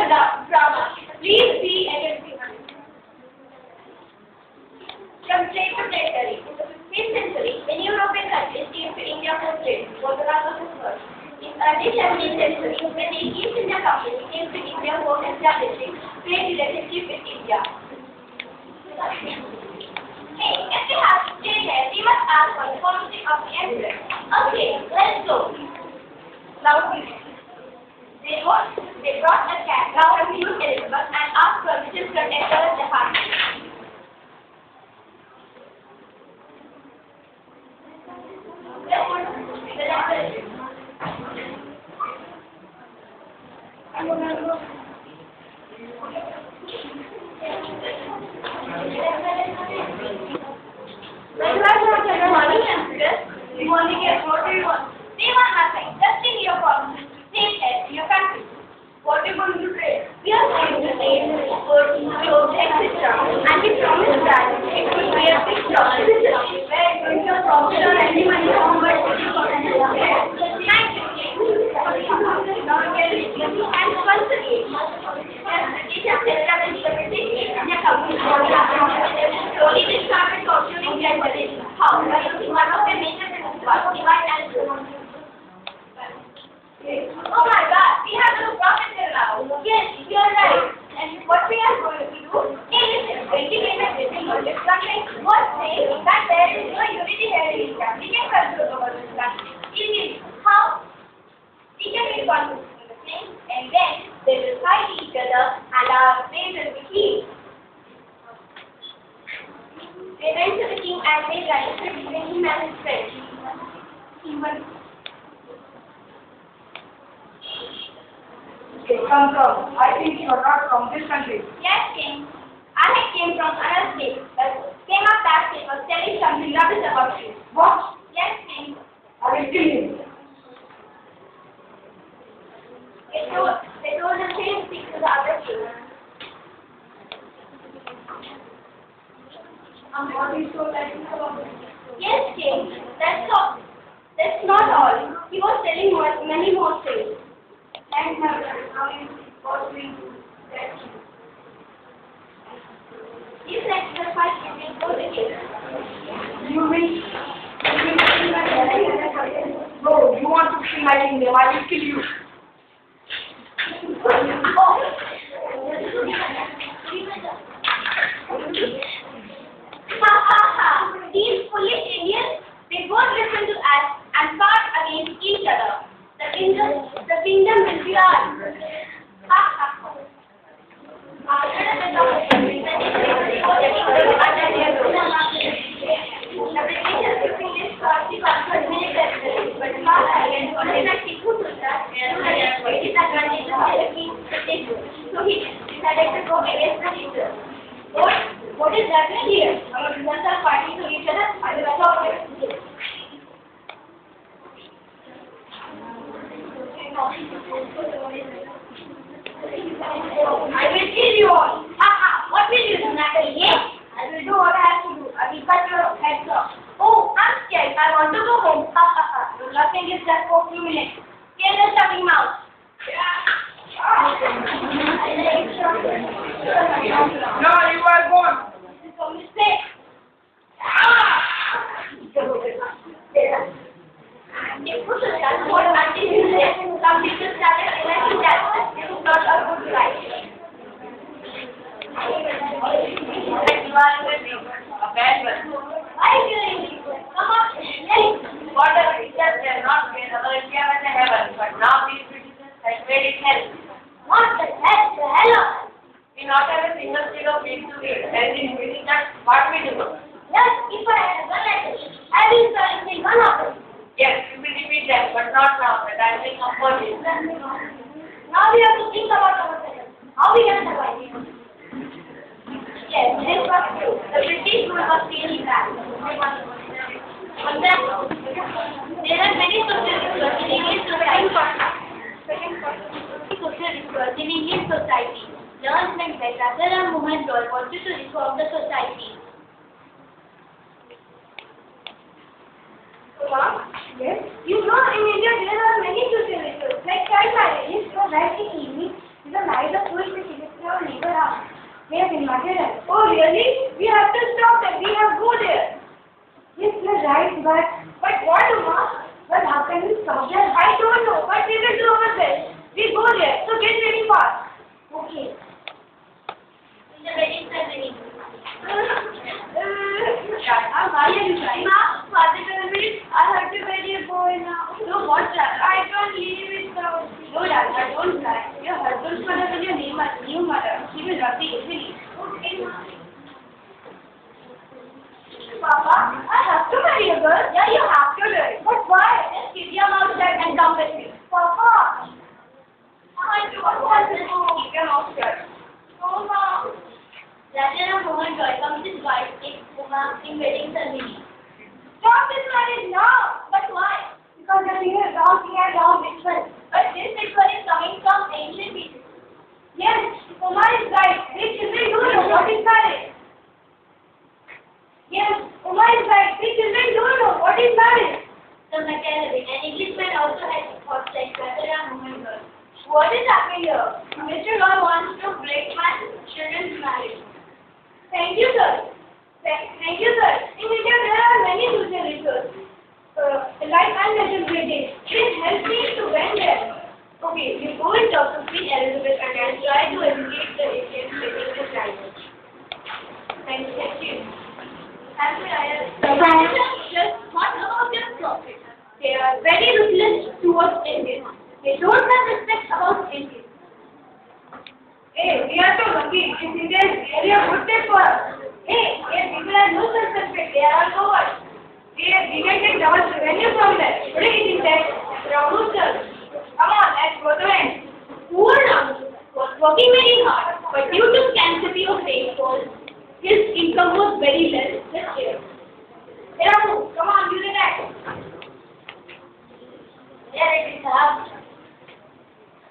drama. Please be attentive. From trade to territory. In the 15th century, many European countries came to India for trade. Portugal was the first. In early 17th century, when the East India Company came to India for establishing trade relationship with India. Hey, if we have to stay here, we must ask for the permission of the emperor. Okay, let's go. Loudly. They brought a cat round of Queen Elizabeth and asked permission from Emperor Jahan. You only get what you want. They want nothing, just in your province, same as your country. What are you going to trade? We are going to trade goods, clothes, etc. And we promise that it will be a big profit. Where it will be a profit or any money from but thank you. And once again, the teachers established the British East India Company. Slowly they started torturing their village. How? By using one of their major was divide and rule. Oh my God, we have no profit here now. Yes, you are right. And what we are going to do is integrated with something was saying that there is no unity here in India. We can control over this country. Easily. How? We can make one thing and then they will fight each other and our way will be healed. They went to the king and made alliance between him and his friends. Come. I think you are not from this country. Yes, king. I came from another state. The king of that state was telling something rubbish about you. What? Yes, king. I will kill him. They told the same thing to the other king. What is so like about it? Yes, king. That's all. That's not all. He was telling many more things. And what we He said the fight between both the kings. you mean no, you want to kill my kingdom, I will kill you. These foolish Indians, they both listen to us and fought against each other. The kingdom will be ours. After the death of the king, the Britishers took this party conquered many territories, but not against Colonel Tipu Sultan, it is advantage of the king to take. So he decided to go against the Britishers. What is that here? Our results are fighting to each other and the top of it. I will kill you all. What will you do, Natalie? Yes, I will do what I have to do. I will cut your heads off. Oh, I'm scared. I want to go home. Your laughing is just for a few minutes. Kill the stuffing mouse. No, you are gone. This is a mistake. Some people started realizing that this is not a good life. You are a bad one. Why are you doing this? Come on, whatever it is, they are not made our India as a heaven, but now these Britishers have made it hell. What the hell? The hell of it? We not have a single stick of meat to eat, and in doing that, what we do? Yes, if I had a gun like this, I will certainly one of them. Yes, you will defeat them, but not now. But I will comfort you. Now we have to think about ourselves. How we can survive? Yes, this was true. The British rule was really bad. But then, there are many social rituals in Indian society. Social rituals in Indian society. Learned meant that Raja Ram Mohan Roy wanted to reform the society. Yes? You know, in India there are many social rituals, like child marriage, so that in evening, is a night of full Oh, really? We have to stop them. We have to go there. Yes, you're right, but what, Uma? But how can we stop them? I don't know, but we will do our best. We go there, so get ready fast. Okay. In the wedding ceremony. Why are you crying? Ma, Father told me I have to marry a boy now. No, what, Radha? I can't live without. No, Radha, don't cry. Your husband's mother will your new mother. She will love you easily. Okay, Ma. Papa, I have to marry a girl. Yeah, you have to do it. But why? Just keep your mouth shut and come with me. Papa, I don't want want to to go. Keep your mouth shut. No, Ma. Rather a woman welcomes his wife in wedding ceremony. Stop this marriage now. But why? Because you're doing a wrong thing and wrong ritual. But this ritual is coming from ancient people. Yes, Umar is right. These children do know what is marriage. Yes, Umar is right. These children do know what is marriage. The Machiavelli, an Englishman also had thought like rather a woman girl. What is happening here? Mr. Law wants to break my children's marriage. Thank you, sir. Thank you, sir. In India, there are many social rituals. Like unmeasured weddings. Please help me to bend them. Okay, you go and talk to Queen Elizabeth and I'll try to educate the Indian wedding this language. Thank you. Happy Raya. Just what about their prophet? They are very ruthless towards Indians. They don't have respect about Indians. Hey, we are so lucky. This India is really a good day for us. Hey, people have no self-respect. They are cowards. We can take double revenue from them. Today it is that Raghusar. Come on, let's go to end. Poor Ram was working very hard, but due to scarcity of rainfall, his income was very less this year. Hey, Ramu, come on, do the next. There it is, sir.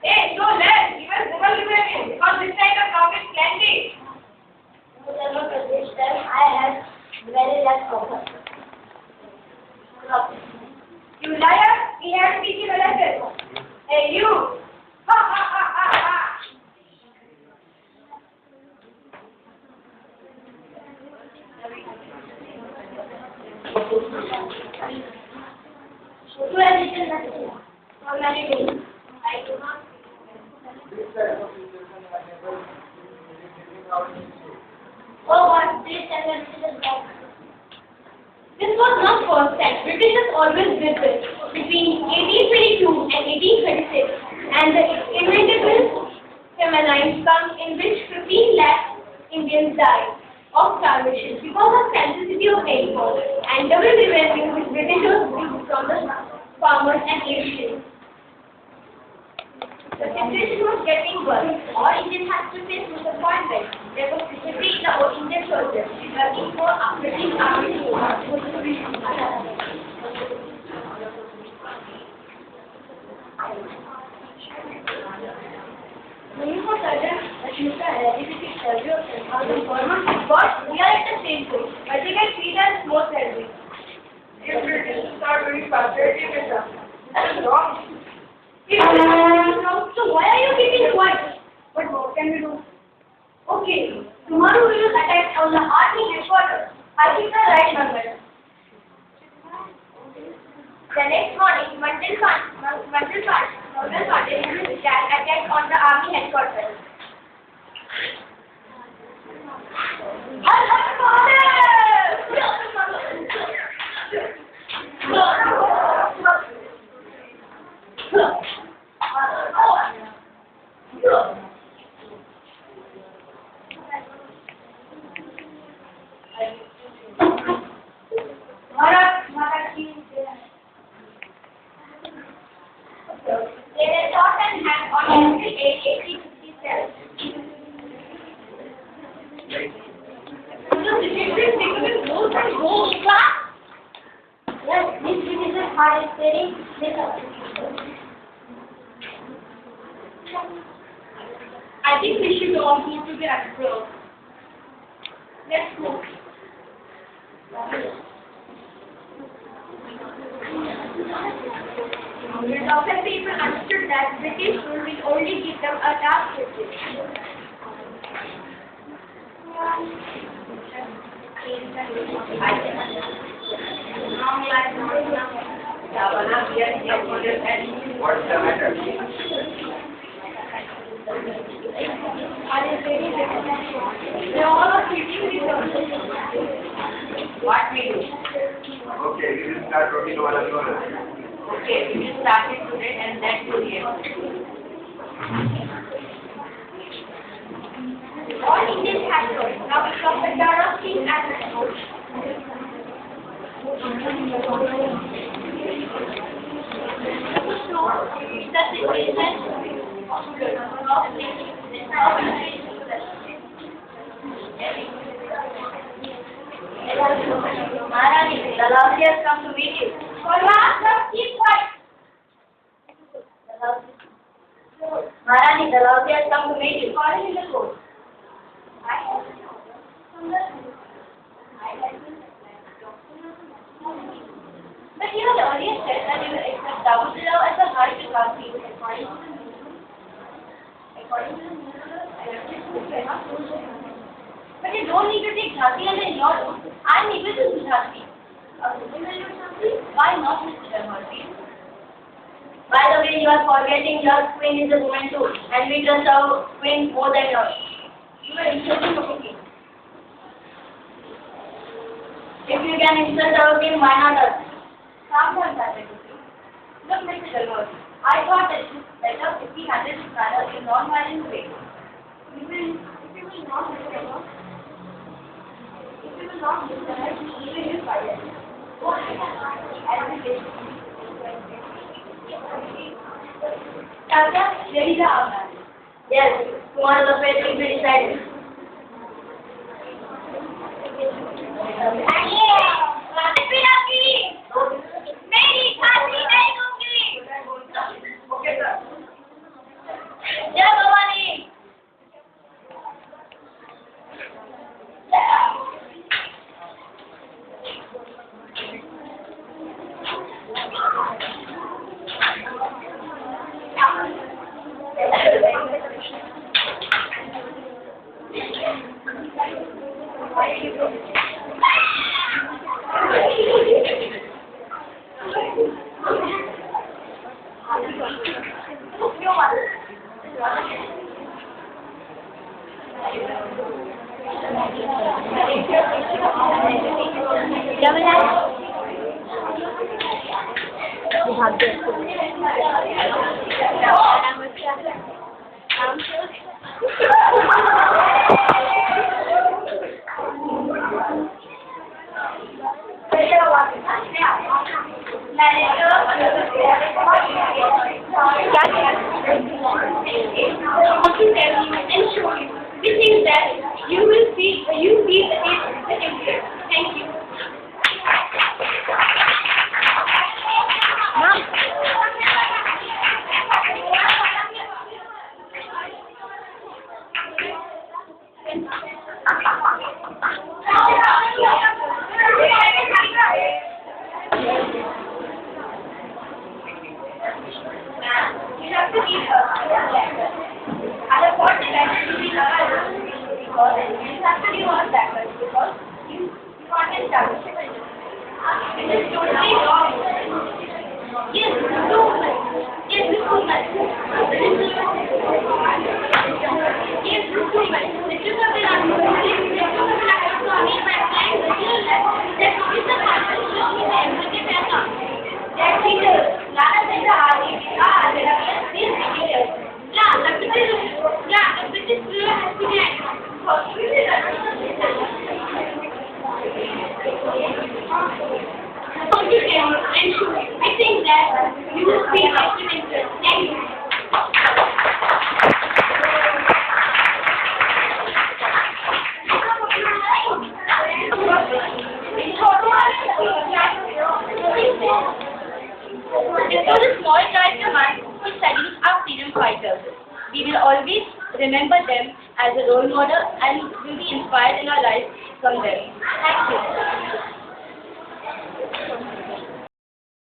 Hey, so let's give us double revenue because this time the profit plenty. I had very less profit. You liar! We have to teach you a lesson. Hey, you! Ha ha ha ha ha! I do not. Oh, what? Please tell me this is wrong. This was not first time. Britishers always did this. Between 1822 and 1836, and the inevitable famine come in which 15 lakh Indians died of starvation because of scarcity of rainfall and double revenue which Britishers drew from the farmers and Asians. The situation was getting worse. All Indians had to face disappointment. There was disability in the Indian soldiers working for British army. Moving for certain, that Mr. Electricity Survey and how the government but we are at the same point. But they can treat us more fairly. If British start doing frustrating with us, that's wrong. So why are you keeping quiet? But what can we do? Okay, tomorrow we will attack on the army headquarters. I think the right number. The next morning, Mandal Pandey will attack on the army headquarters. They were shot and hanged on April 8, 1857. Yes, this is hard explaining this. I think we should all go to the expo. Let's go. The Dawson people understood that British rule will only give them a task. What's the matter? They all are treating each other. What we do? Okay, we will start routine 1 and 2. Okay, we will start it today and then to the end. All Indian actors now become the Tara King actors. Maharani, the Lavli has come to meet you. Keep quiet. Maharani, the Lavli has come to meet you. Call him in the court. But you had earlier said that you will accept Davudilal as a heart to Kasi. But you don't need to take Jhansi under your own. I'm able to do Jhansi. Why not, Mr. Dharmati? By the way, you are forgetting your queen is a woman too, and we trust our queen more than yours. You are insulting the king. If you can insult our king, why not us? Calm down, Sacred. Look, Mr. Dharmati, I thought that it was better if we handled this matter in non-violent way. You will not miscarry. If you will not miscarry, you will use violence. Tata, there is a yes, tomorrow the fate will be decided. Okay, sir. Jai Bhavani. We think that you will be the case. Thank you. You have to eat her. I have got the letter to be because you have to give us that much because you can't establish it. It is totally wrong. Yes, too much. Yes, too much. Yes, too much. If you have been to meet my client, that is the factor showing the everyday account. That teacher, Lana said the these details. Yeah, the British ruler has been I think that you will be documented. Thank you. This was a small character man who studies our freedom fighters. We will always remember them as a role model and will be inspired in our lives from them. Thank you.